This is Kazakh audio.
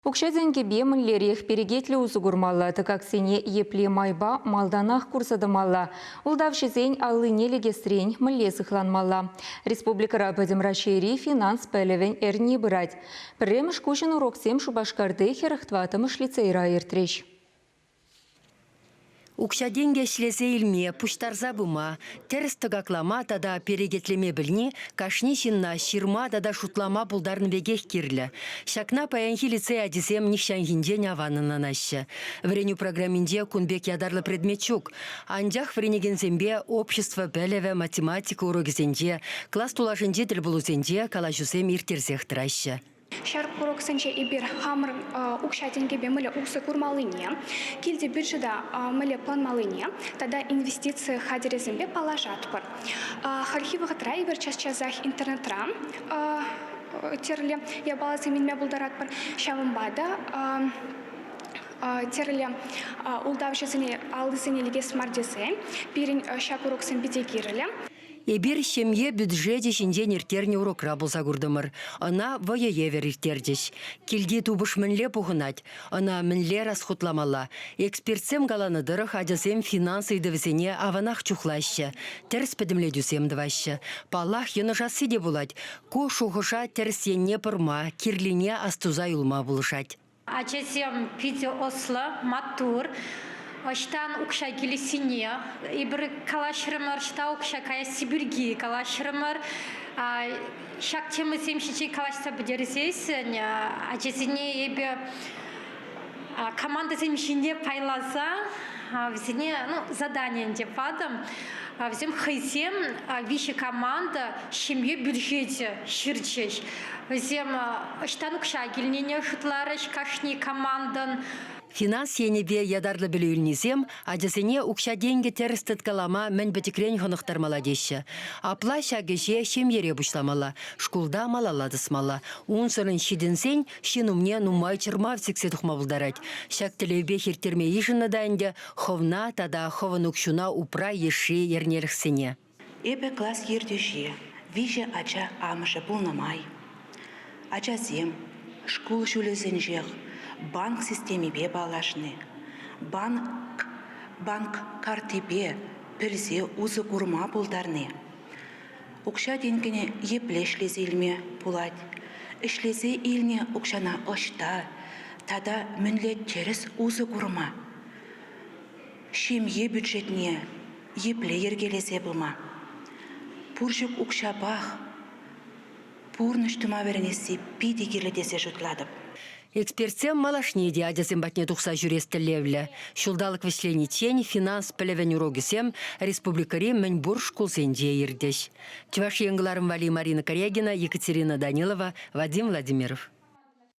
Укшаденге бемінлерек перегетлі ұзығырмалы, тікаксене епле майба малданақ курсадымалы. Улдавшызен алыне легестрен мүлле сықланмалы. Республикара бәдімрашери финанс пәлевен әрне бұрад. Пірреміш көшін уроксем шубашкарды херіқтватымыш лицейра ертреш. Укшаденге шлезе илме, пуштарза бума, терс тыгаклама тада перегетлеме білне, кашни шинна ширма тада шутлама булдарын вегех кирлі. Шакна паянхи лицей адисем нихшангинде няванынан ашы. Вреню программинде кунбек ядарлы предметчук. Андях вренегензембе общество бәлеве математика урогезенде, класс тулашынде тіл бұлузенде калажусем иртерзех трашы. Шарк уроксенче ибир хамр укшатенге бемеле усы курмалыне, килде бюджета меле планмалыне, тогда инвестиции хадерезембе положат пар. Архивы драйвер час-часах интернетра терле я баласы минме булдарат пар. Шавымбада терле улдавшесыне алдысыне лиге смардесе, пирин шак уроксен бите кирле. Эбир семье бюджете шинден иртерне урокра болса күрдімір. Она воее вериртердеш. Килди тубыш мінле пухынать. Она мінле расхутламала. Экспертсем галаныдырых адясем финансы идывесене аванах чухлаще. Терс педімледюсем дваще. Палах еножасы де булать. Ко шухыша терсенне пырма, кирлине астуза юлма булышать. Ачасем пите осло, матур. Аштан укша келесине, ибір калашырымыр, шта укша кая Сибирги калашырымыр, шак темесем шичей калашса бідересесін, ачасыне ебе команда земшінде пайласа, взіне задание деп адым, взем хайсем виші команда шемье бюджете ширчеш. Взем аштан укша келнене шутларыш кашни командан, Финанс енебе ядарлы білуілнезем, адесене укшаденге терістіт калама мән бітікрен ғынықтармала деші. Апла шагыже шем ере бұшламала, шкулда малаладысмала. Унсырын шидінсен, шинумне нумай чырма всіксе тұхма бұлдарад. Шак тілебе хертерме ешіні дайынде, ховна тада ховын укшуна упра еші ернеріксене. Эбе класс ердюше, виже ача амышы бұлнамай. Ача зем, шкул шулезен жеғ, банк системебе балашны. Банк картебе пірзе uzы курма бұлдарны. Укша денгене епле шлезе илме бұлад. Ішлезе илне укшана ошта, тада мінле теріс uzы курма. Шемье бюджетне епле ергелезе бұлма. Пуржық укша бақ, пурныштыма веренесі пиді келедесе жұтладып. Экспертсем малашнеде адясем батне тухса жүрестілевлі. Шулдалық вешлені тень финанс пілевен урогісем республикари мәнбур шкулсенде ердеш. Чуваш еңгіларым Вали Марина Корягина, Екатерина Данилова, Вадим Владимиров.